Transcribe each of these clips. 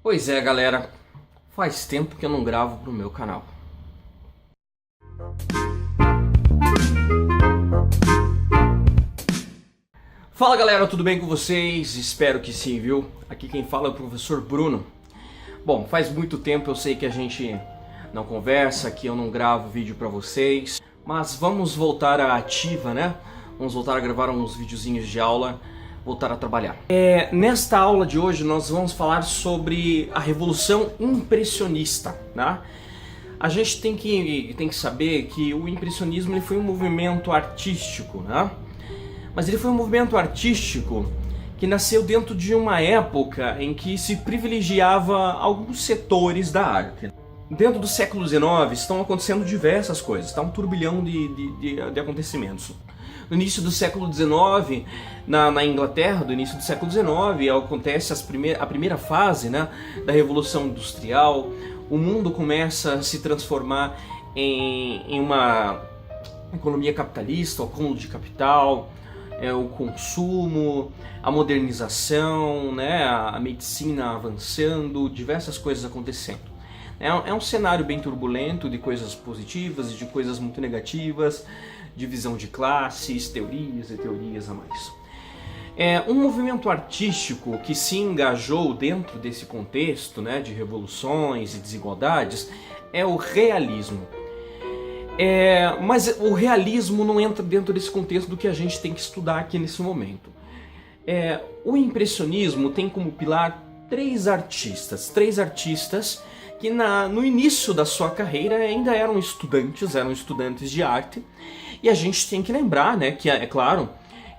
Pois é, galera, faz tempo que eu não gravo pro meu canal. Fala galera, tudo bem com vocês? Espero que sim, viu? Aqui quem fala é o professor Bruno. Bom, faz muito tempo eu sei que a gente não conversa, que eu não gravo vídeo pra vocês, mas vamos voltar à ativa, né? Vamos voltar a gravar uns videozinhos de aula, voltar a trabalhar. Nesta aula de hoje nós vamos falar sobre a Revolução Impressionista, né? A gente tem que saber que o impressionismo ele foi um movimento artístico, né? Mas ele foi um movimento artístico que nasceu dentro de uma época em que se privilegiava alguns setores da arte. Dentro do século XIX estão acontecendo diversas coisas, está um turbilhão de acontecimentos. No início do século XIX, na Inglaterra, do início do século XIX, acontece a primeira fase, né, da Revolução Industrial. O mundo começa a se transformar em uma economia capitalista, o acúmulo de capital, o consumo, a modernização, né, a medicina avançando, diversas coisas acontecendo. É um cenário bem turbulento de coisas positivas e de coisas muito negativas, divisão de classes, teorias e teorias a mais. Um movimento artístico que se engajou dentro desse contexto, né, de revoluções e desigualdades é o realismo. Mas o realismo não entra dentro desse contexto do que a gente tem que estudar aqui nesse momento. O impressionismo tem como pilar três artistas que no início da sua carreira ainda eram estudantes de arte, e a gente tem que lembrar, né, que é claro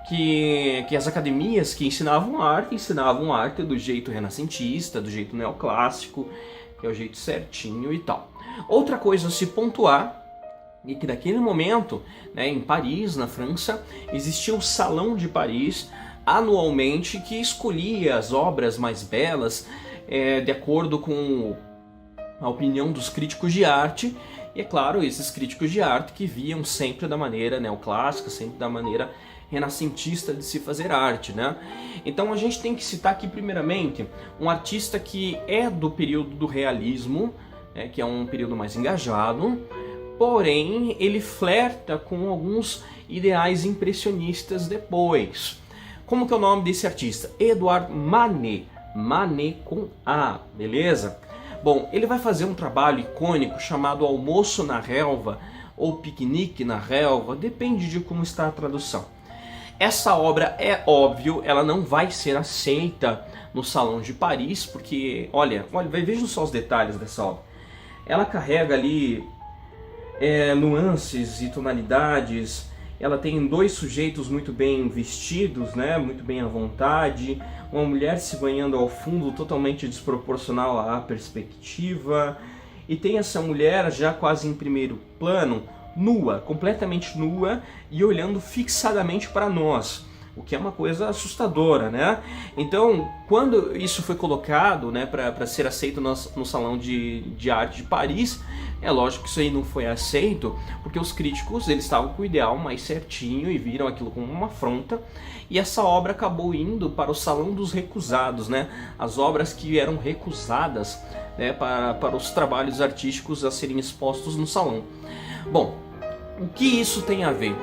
que as academias que ensinavam arte do jeito renascentista, do jeito neoclássico, que é o jeito certinho e tal. Outra coisa a se pontuar é que naquele momento, né, em Paris, na França, existia o Salão de Paris anualmente que escolhia as obras mais belas de acordo com a opinião dos críticos de arte, e é claro, esses críticos de arte que viam sempre da maneira neoclássica, sempre da maneira renascentista de se fazer arte, né? Então a gente tem que citar aqui primeiramente um artista que é do período do realismo, que é um período mais engajado, porém ele flerta com alguns ideais impressionistas depois. Como que é o nome desse artista? Edouard Manet, Manet com A, beleza? Bom, ele vai fazer um trabalho icônico chamado Almoço na Relva ou Piquenique na Relva, depende de como está a tradução. Essa obra, é óbvio, ela não vai ser aceita no Salão de Paris, porque, olha, vejam só os detalhes dessa obra. Ela carrega ali nuances e tonalidades. Ela tem dois sujeitos muito bem vestidos, né, muito bem à vontade, uma mulher se banhando ao fundo totalmente desproporcional à perspectiva, e tem essa mulher já quase em primeiro plano, nua, completamente nua e olhando fixadamente para nós, o que é uma coisa assustadora, né? Então, quando isso foi colocado, né, para ser aceito no Salão de Arte de Paris, é lógico que isso aí não foi aceito, porque os críticos eles estavam com o ideal mais certinho e viram aquilo como uma afronta, e essa obra acabou indo para o Salão dos Recusados, né? As obras que eram recusadas, né, para os trabalhos artísticos a serem expostos no salão. Bom, o que isso tem a ver?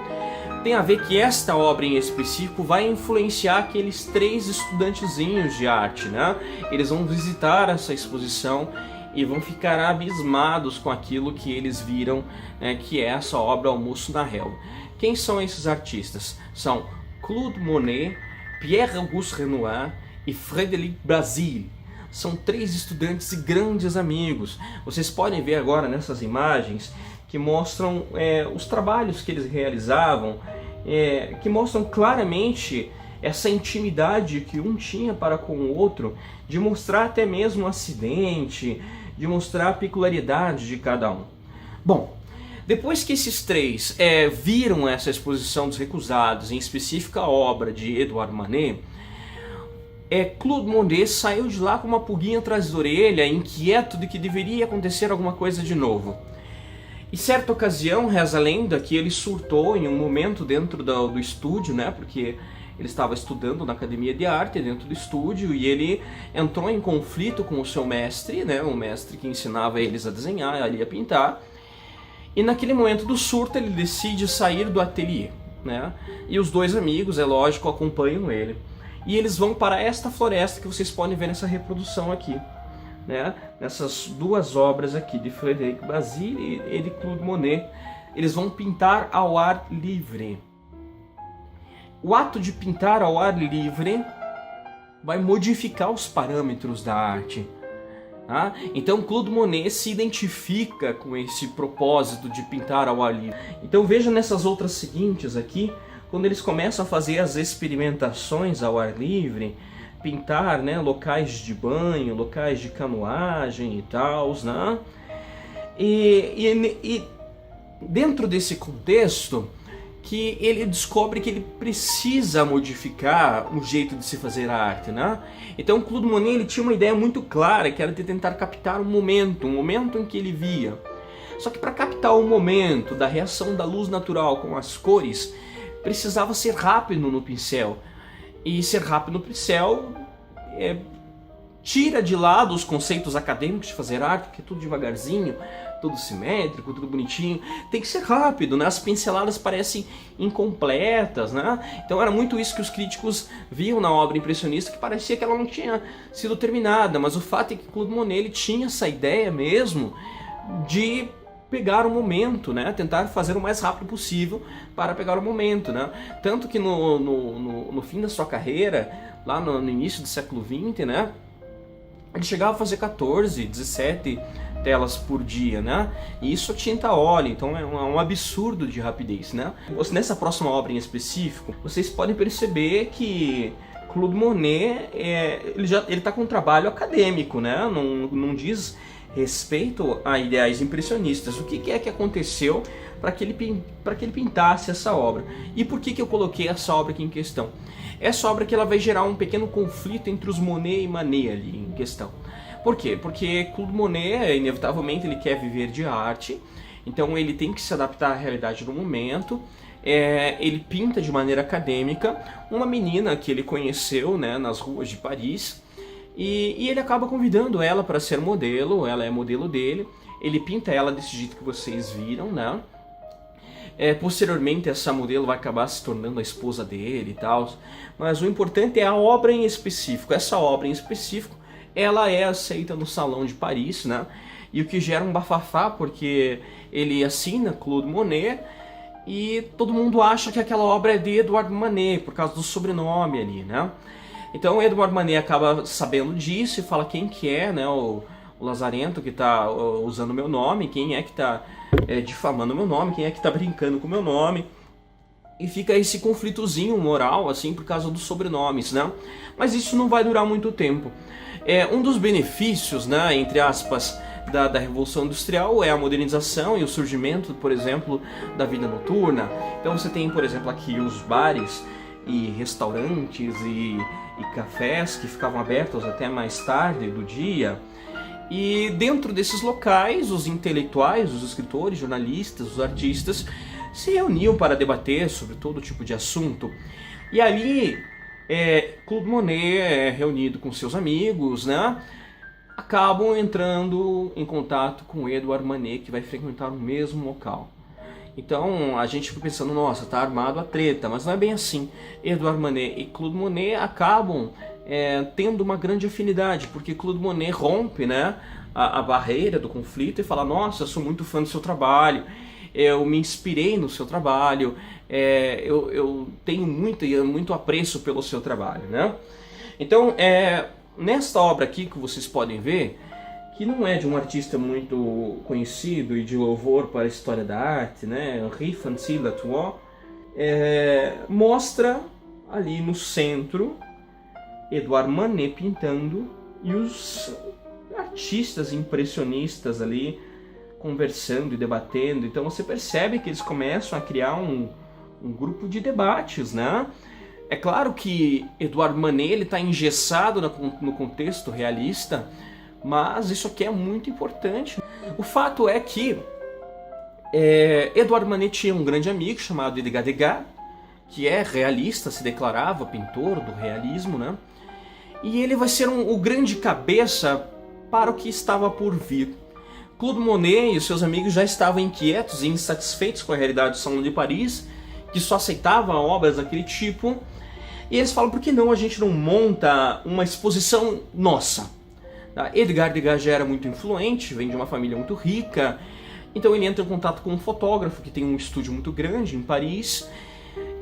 Tem a ver que esta obra em específico vai influenciar aqueles três estudantezinhos de arte, né? Eles vão visitar essa exposição e vão ficar abismados com aquilo que eles viram, né, que é essa obra Almoço na Relva. Quem são esses artistas? São Claude Monet, Pierre-Auguste Renoir e Frédéric Basile. São três estudantes e grandes amigos. Vocês podem ver agora nessas imagens que mostram os trabalhos que eles realizavam, que mostram claramente essa intimidade que um tinha para com o outro, de mostrar até mesmo um acidente, de mostrar a peculiaridade de cada um. Bom, depois que esses três viram essa exposição dos recusados, em específica a obra de Edouard Manet, Claude Monet saiu de lá com uma pulguinha atrás da orelha, inquieto de que deveria acontecer alguma coisa de novo. Em certa ocasião, reza a lenda que ele surtou em um momento dentro do estúdio, né? Porque Ele estava estudando na academia de arte, dentro do estúdio, e ele entrou em conflito com o seu mestre, né, o mestre que ensinava eles a desenhar, ali a pintar. E naquele momento do surto ele decide sair do ateliê, né? E os dois amigos, é lógico, acompanham ele. E eles vão para esta floresta que vocês podem ver nessa reprodução aqui, né? Nessas duas obras aqui de Frédéric Bazille e de Claude Monet. Eles vão pintar ao ar livre. O ato de pintar ao ar livre vai modificar os parâmetros da arte. Tá? Então Claude Monet se identifica com esse propósito de pintar ao ar livre. Então veja nessas outras seguintes aqui, quando eles começam a fazer as experimentações ao ar livre, pintar, né, locais de banho, locais de canoagem e tal, né? E dentro desse contexto, que ele descobre que ele precisa modificar o jeito de se fazer a arte, né? Então Claude Monet ele tinha uma ideia muito clara, que era de tentar captar um momento em que ele via. Só que para captar o momento da reação da luz natural com as cores, precisava ser rápido no pincel. E ser rápido no pincel tira de lado os conceitos acadêmicos de fazer arte, porque é tudo devagarzinho, tudo simétrico, tudo bonitinho. Tem que ser rápido, né? As pinceladas parecem incompletas, né? Então era muito isso que os críticos viam na obra impressionista, que parecia que ela não tinha sido terminada. Mas o fato é que Claude Monet ele tinha essa ideia mesmo de pegar o momento, né? Tentar fazer o mais rápido possível para pegar o momento, né? Tanto que no fim da sua carreira, lá no início do século XX, né? Ele chegava a fazer 14, 17 telas por dia, né? E isso é tinta a óleo, então é um absurdo de rapidez, né? Nessa próxima obra em específico, vocês podem perceber que Claude Monet, ele tá com um trabalho acadêmico, né? Não diz respeito a ideais impressionistas. O que é que aconteceu para que ele pintasse essa obra? E por que eu coloquei essa obra aqui em questão? Essa obra que ela vai gerar um pequeno conflito entre os Monet e Manet ali em questão. Por quê? Porque Claude Monet, inevitavelmente, ele quer viver de arte, então ele tem que se adaptar à realidade do momento. Ele pinta de maneira acadêmica uma menina que ele conheceu, né, nas ruas de Paris, e ele acaba convidando ela para ser modelo, ela é modelo dele, ele pinta ela desse jeito que vocês viram, né? Posteriormente essa modelo vai acabar se tornando a esposa dele e tal, mas o importante é a obra em específico. Essa obra em específico, ela é aceita no Salão de Paris, né? E o que gera um bafafá, porque ele assina Claude Monet e todo mundo acha que aquela obra é de Edouard Manet, por causa do sobrenome ali, né? Então Edouard Manet acaba sabendo disso e fala quem que é, né? O Lazarento que está usando o meu nome, quem é que está difamando o meu nome, quem é que está brincando com o meu nome. E fica esse conflitozinho moral, assim, por causa dos sobrenomes, né? Mas isso não vai durar muito tempo. Um dos benefícios, né, entre aspas, da Revolução Industrial é a modernização e o surgimento, por exemplo, da vida noturna. Então você tem, por exemplo, aqui os bares e restaurantes e cafés que ficavam abertos até mais tarde do dia. E dentro desses locais, os intelectuais, os escritores, jornalistas, os artistas se reuniam para debater sobre todo tipo de assunto. E ali, Claude Monet, reunido com seus amigos, né, acabam entrando em contato com Edouard Manet, que vai frequentar o mesmo local. Então a gente fica pensando, nossa, tá armado a treta, mas não é bem assim. Edouard Manet e Claude Monet acabam tendo uma grande afinidade, porque Claude Monet rompe, né, a barreira do conflito e fala, nossa, eu sou muito fã do seu trabalho, eu me inspirei no seu trabalho, eu tenho muito apreço pelo seu trabalho, né? Então, nesta obra aqui que vocês podem ver, que não é de um artista muito conhecido e de louvor para a história da arte, né, Henri Fancy-Latour, mostra ali no centro Edouard Manet pintando e os artistas impressionistas ali conversando e debatendo. Então você percebe que eles começam a criar um grupo de debates, né? É claro que Edouard Manet está engessado no contexto realista, mas isso aqui é muito importante. O fato é que Edouard Manet tinha um grande amigo chamado Edgar Degas, que é realista, se declarava pintor do realismo, né? E ele vai ser o grande cabeça para o que estava por vir. Claude Monet e os seus amigos já estavam inquietos e insatisfeitos com a realidade do Salão de Paris, que só aceitava obras daquele tipo, e eles falam, por que não a gente não monta uma exposição nossa? Edgar Degas já era muito influente, vem de uma família muito rica, então ele entra em contato com um fotógrafo que tem um estúdio muito grande em Paris,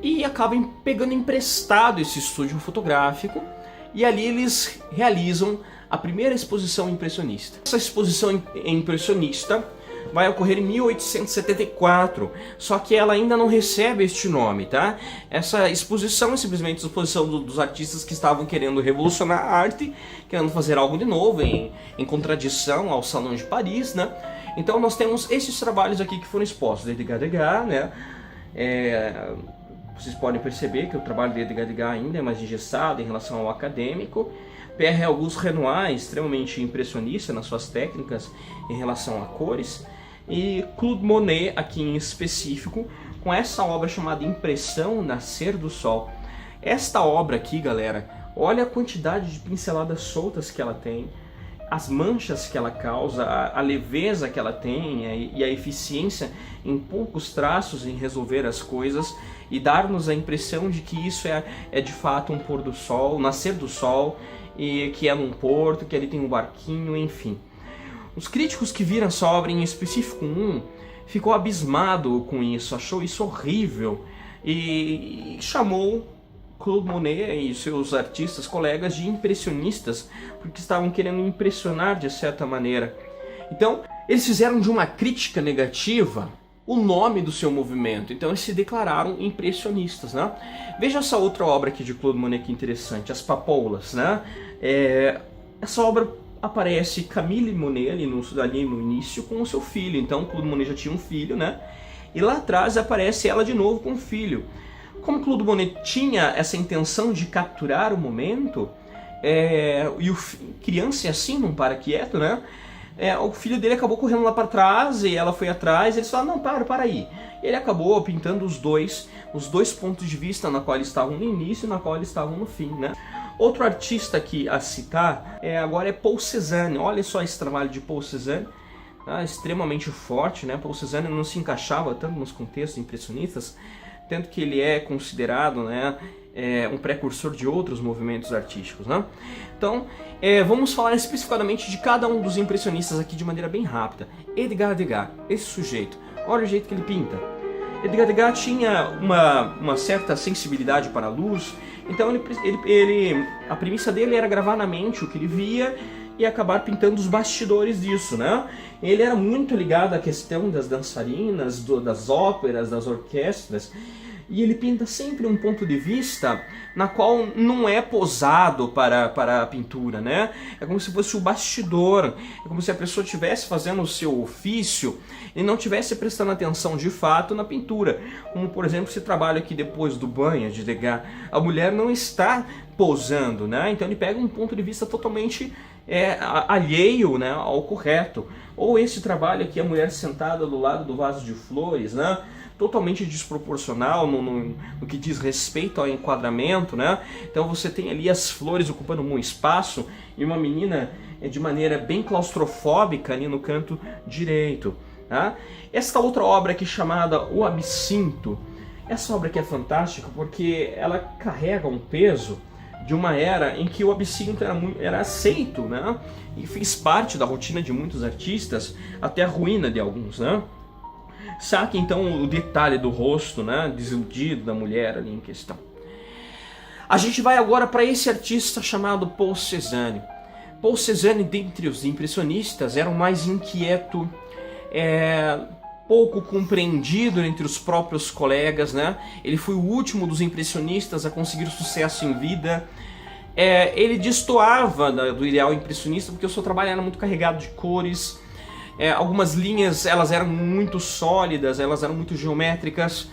e acaba pegando emprestado esse estúdio fotográfico, e ali eles realizam a primeira exposição impressionista. Essa exposição impressionista vai ocorrer em 1874, só que ela ainda não recebe este nome, tá? Essa exposição é simplesmente a exposição dos artistas que estavam querendo revolucionar a arte, querendo fazer algo de novo, em contradição ao Salão de Paris, né? Então nós temos esses trabalhos aqui que foram expostos, de Edgar Degas, né? Vocês podem perceber que o trabalho de Edgar Degas ainda é mais engessado em relação ao acadêmico. Pierre Auguste Renoir, extremamente impressionista nas suas técnicas em relação a cores. E Claude Monet, aqui em específico, com essa obra chamada Impressão, Nascer do Sol. Esta obra aqui, galera, olha a quantidade de pinceladas soltas que ela tem, as manchas que ela causa, a leveza que ela tem e a eficiência em poucos traços em resolver as coisas e dar-nos a impressão de que isso é de fato um pôr do sol, nascer do sol, e que é num porto, que ali tem um barquinho, enfim. Os críticos que viram essa obra, em específico ficou abismado com isso, achou isso horrível e chamou Claude Monet e seus artistas colegas de impressionistas, porque estavam querendo impressionar de certa maneira. Então, eles fizeram de uma crítica negativa o nome do seu movimento, então eles se declararam impressionistas, né? Veja essa outra obra aqui de Claude Monet que interessante, As Papoulas, né? Essa obra aparece Camille Monet ali no início com o seu filho, então Claude Monet já tinha um filho, né? E lá atrás aparece ela de novo com o filho. Como Claude Monet tinha essa intenção de capturar o momento, e criança assim não para quieto, né? O filho dele acabou correndo lá para trás e ela foi atrás, e eles falaram, não, para aí. Ele acabou pintando os dois pontos de vista na qual eles estavam no início e na qual eles estavam no fim, né? Outro artista aqui a citar agora é Paul Cézanne. Olha só esse trabalho de Paul Cézanne, tá? Extremamente forte, né? Paul Cézanne não se encaixava tanto nos contextos impressionistas, tanto que ele é considerado, né, um precursor de outros movimentos artísticos, né? Então, vamos falar especificamente de cada um dos impressionistas aqui de maneira bem rápida. Edgar Degas, esse sujeito, olha o jeito que ele pinta. Edgar Degas tinha uma certa sensibilidade para a luz, então a premissa dele era gravar na mente o que ele via e acabar pintando os bastidores disso, né? Ele era muito ligado à questão das dançarinas, das óperas, das orquestras, e ele pinta sempre um ponto de vista na qual não é posado para a pintura, né? É como se fosse o bastidor, é como se a pessoa estivesse fazendo o seu ofício e não estivesse prestando atenção de fato na pintura. Como, por exemplo, esse trabalho aqui depois do banho de Degas, a mulher não está posando, né? Então ele pega um ponto de vista totalmente alheio, né, ao correto. Ou esse trabalho aqui, a mulher sentada do lado do vaso de flores, né? Totalmente desproporcional no que diz respeito ao enquadramento, né? Então você tem ali as flores ocupando um espaço e uma menina de maneira bem claustrofóbica ali no canto direito, tá? Esta outra obra aqui chamada O Absinto, essa obra aqui é fantástica porque ela carrega um peso de uma era em que o absinto era aceito, né? E fez parte da rotina de muitos artistas, até a ruína de alguns, né? Saque então o detalhe do rosto, né, desiludido da mulher ali em questão. A gente vai agora para esse artista chamado Paul Cézanne. Paul Cézanne, dentre os impressionistas, era o mais inquieto, pouco compreendido entre os próprios colegas, né? Ele foi o último dos impressionistas a conseguir sucesso em vida. Ele destoava do ideal impressionista porque o seu trabalho era muito carregado de cores. Algumas linhas elas eram muito sólidas, elas eram muito geométricas,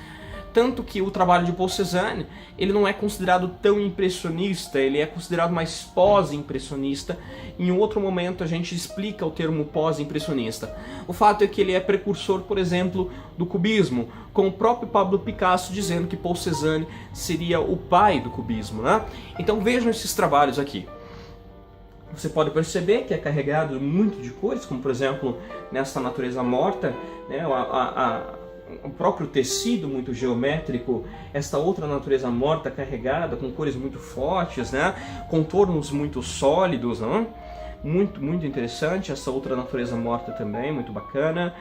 Tanto que o trabalho de Paul Cézanne, ele não é considerado tão impressionista, ele é considerado mais pós-impressionista. Em outro momento a gente explica o termo pós-impressionista. O fato é que ele é precursor, por exemplo, do cubismo, com o próprio Pablo Picasso dizendo que Paul Cézanne seria o pai do cubismo, né? Então vejam esses trabalhos aqui. Você pode perceber que é carregado muito de cores, como por exemplo nessa natureza morta, né? O próprio tecido muito geométrico, esta outra natureza morta carregada com cores muito fortes, né? Contornos muito sólidos, não? Muito interessante, essa outra natureza morta também, muito bacana.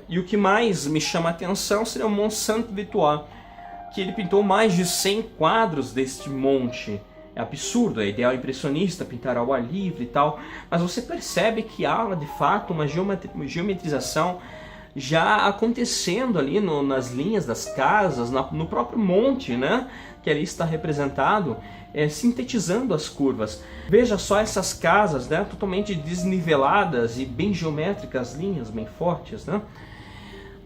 E o que mais me chama a atenção seria o Mont Saint-Victoire, que ele pintou mais de 100 quadros deste monte. É absurdo, é ideal impressionista, pintar ao ar livre e tal, mas você percebe que há de fato uma geometrização já acontecendo ali nas linhas das casas, no próprio monte, né, que ali está representado, sintetizando as curvas. Veja só essas casas, né, totalmente desniveladas e bem geométricas, linhas bem fortes, né.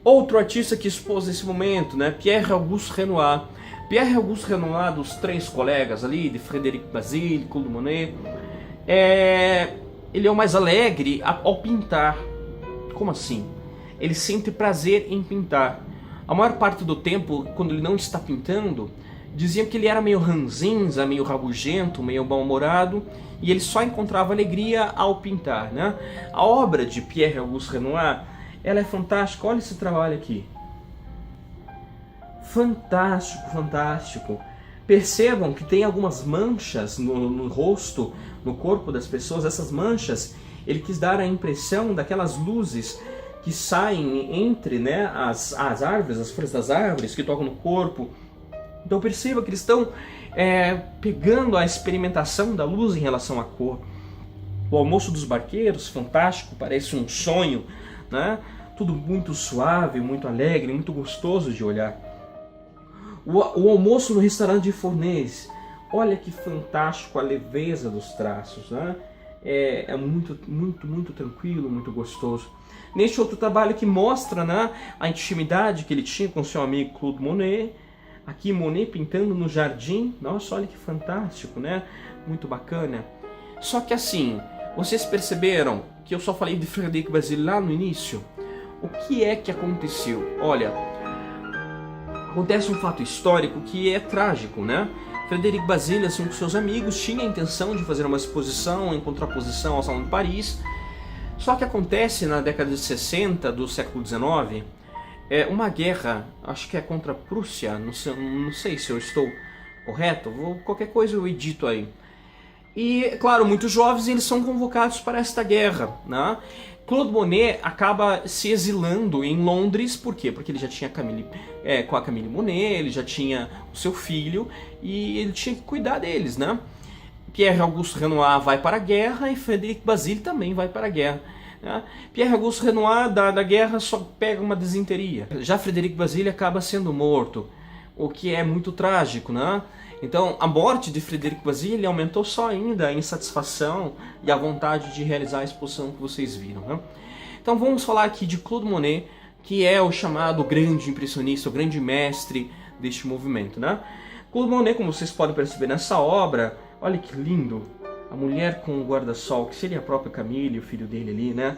Outro artista que expôs esse momento, né, Pierre-Auguste Renoir. Pierre-Auguste Renoir, dos três colegas ali, de Frédéric Bazille, Claude Monet, ele é o mais alegre ao pintar. Como assim? Ele sente prazer em pintar. A maior parte do tempo, quando ele não está pintando, diziam que ele era meio ranzinza, meio rabugento, meio mal-humorado, e ele só encontrava alegria ao pintar, né? A obra de Pierre-Auguste Renoir, ela é fantástica. Olha esse trabalho aqui. Fantástico, fantástico. Percebam que tem algumas manchas no rosto, no corpo das pessoas. Essas manchas, ele quis dar a impressão daquelas luzes que saem entre, né, as árvores, as folhas das árvores que tocam no corpo. Então perceba que eles estão pegando a experimentação da luz em relação à cor. O Almoço dos Barqueiros, fantástico, parece um sonho, né? Tudo muito suave, muito alegre, muito gostoso de olhar. O Almoço no Restaurante de Fourneaux, olha que fantástico a leveza dos traços, né? É muito tranquilo, muito gostoso. Neste outro trabalho que mostra, né, a intimidade que ele tinha com seu amigo Claude Monet, aqui Monet pintando no jardim, nossa, olha que fantástico, né? Muito bacana. Só que assim, vocês perceberam que eu só falei de Frédéric Bazille lá no início? O que é que aconteceu? Olha, acontece um fato histórico que é trágico, né? Frédéric Bazille, assim, com seus amigos, tinha a intenção de fazer uma exposição em contraposição ao Salão de Paris. Só que acontece na década de 60 do século XIX, uma guerra, acho que é contra a Prússia, não sei se eu estou correto, qualquer coisa eu edito aí. E, claro, muitos jovens eles são convocados para esta guerra, né? Claude Monet acaba se exilando em Londres, por quê? Porque ele já tinha com a Camille Monet, ele já tinha o seu filho e ele tinha que cuidar deles, né? Pierre-Auguste Renoir vai para a guerra e Frédéric Bazille também vai para a guerra, né? Pierre-Auguste Renoir da guerra só pega uma desinteria. Já Frédéric Bazille acaba sendo morto, o que é muito trágico, né? Então a morte de Frédéric Bazille aumentou só ainda a insatisfação e a vontade de realizar a exposição que vocês viram, né? Então vamos falar aqui de Claude Monet, que é o chamado grande impressionista, o grande mestre deste movimento, né? Claude Monet, como vocês podem perceber nessa obra, olha que lindo, a mulher com o guarda-sol, que seria a própria Camille, o filho dele ali, né?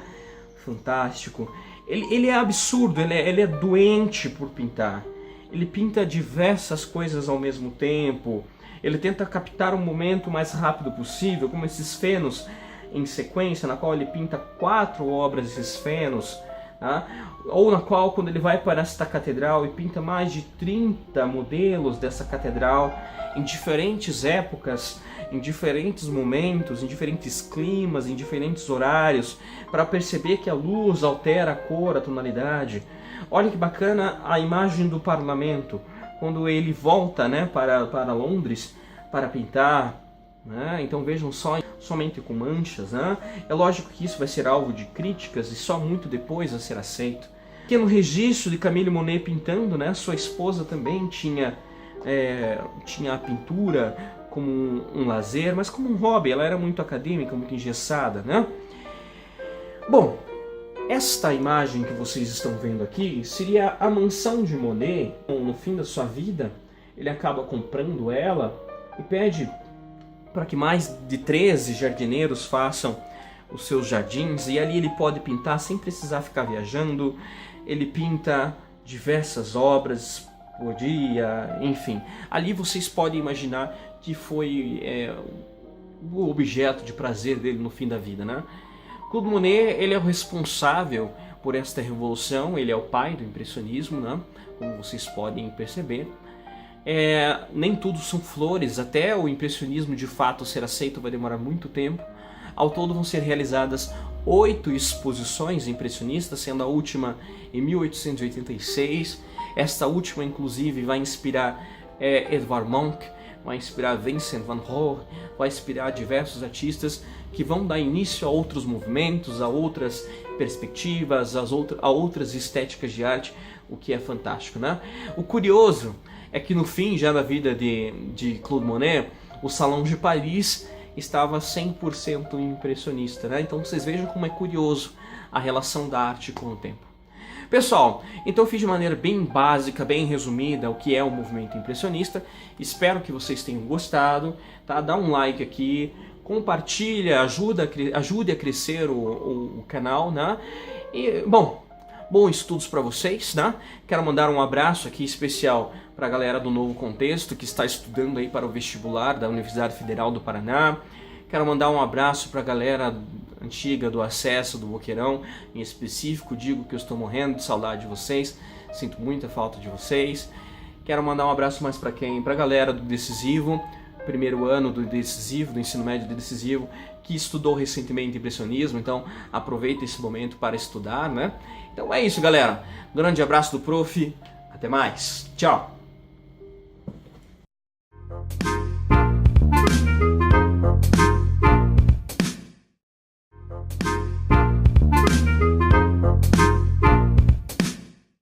Fantástico. Ele é absurdo, ele é doente por pintar. Ele pinta diversas coisas ao mesmo tempo. Ele tenta captar o momento o mais rápido possível, como esses fenos em sequência, na qual ele pinta 4 obras desses fenos. Tá? Ou na qual, quando ele vai para esta catedral e pinta mais de 30 modelos dessa catedral em diferentes épocas, em diferentes momentos, em diferentes climas, em diferentes horários, para perceber que a luz altera a cor, a tonalidade. Olha que bacana a imagem do parlamento, quando ele volta, né, para Londres para pintar, né? Então vejam só, somente com manchas, né? É lógico que isso vai ser alvo de críticas e só muito depois a ser aceito. Pequeno registro de Camille Monet pintando, né? Sua esposa também tinha a pintura como um lazer, mas como um hobby. Ela era muito acadêmica, muito engessada, né? Bom, Esta imagem que vocês estão vendo aqui seria a mansão de Monet. No fim da sua vida, ele acaba comprando ela e pede para que mais de 13 jardineiros façam os seus jardins, e ali ele pode pintar sem precisar ficar viajando. Ele pinta diversas obras por dia, enfim. Ali vocês podem imaginar que foi o objeto de prazer dele no fim da vida, né? Claude Monet, ele é o responsável por esta revolução, ele é o pai do impressionismo, né? Como vocês podem perceber. Nem tudo são flores, até o impressionismo de fato ser aceito vai demorar muito tempo. Ao todo vão ser realizadas 8 exposições impressionistas, sendo a última em 1886. Esta última, inclusive, vai inspirar Edvard Munch, vai inspirar Vincent van Gogh, vai inspirar diversos artistas que vão dar início a outros movimentos, a outras perspectivas, a outras estéticas de arte, o que é fantástico, né? O curioso é que no fim, já da vida de Claude Monet, o Salão de Paris estava 100% impressionista, né? Então vocês vejam como é curioso a relação da arte com o tempo. Pessoal, então eu fiz de maneira bem básica, bem resumida o que é o movimento impressionista. Espero que vocês tenham gostado, tá? Dá um like aqui, compartilha, ajude a crescer o canal, né? E, bons estudos para vocês, né? Quero mandar um abraço aqui especial para a galera do Novo Contexto que está estudando aí para o vestibular da Universidade Federal do Paraná. Quero mandar um abraço para a galera antiga do Acesso, do Boqueirão, em específico. Digo que eu estou morrendo de saudade de vocês, sinto muita falta de vocês. Quero mandar um abraço mais para quem? Para a galera do Decisivo, primeiro ano do Decisivo, do ensino médio do Decisivo, que estudou recentemente impressionismo, então aproveita esse momento para estudar, né? Então é isso, galera. Grande abraço do Prof. Até mais. Tchau.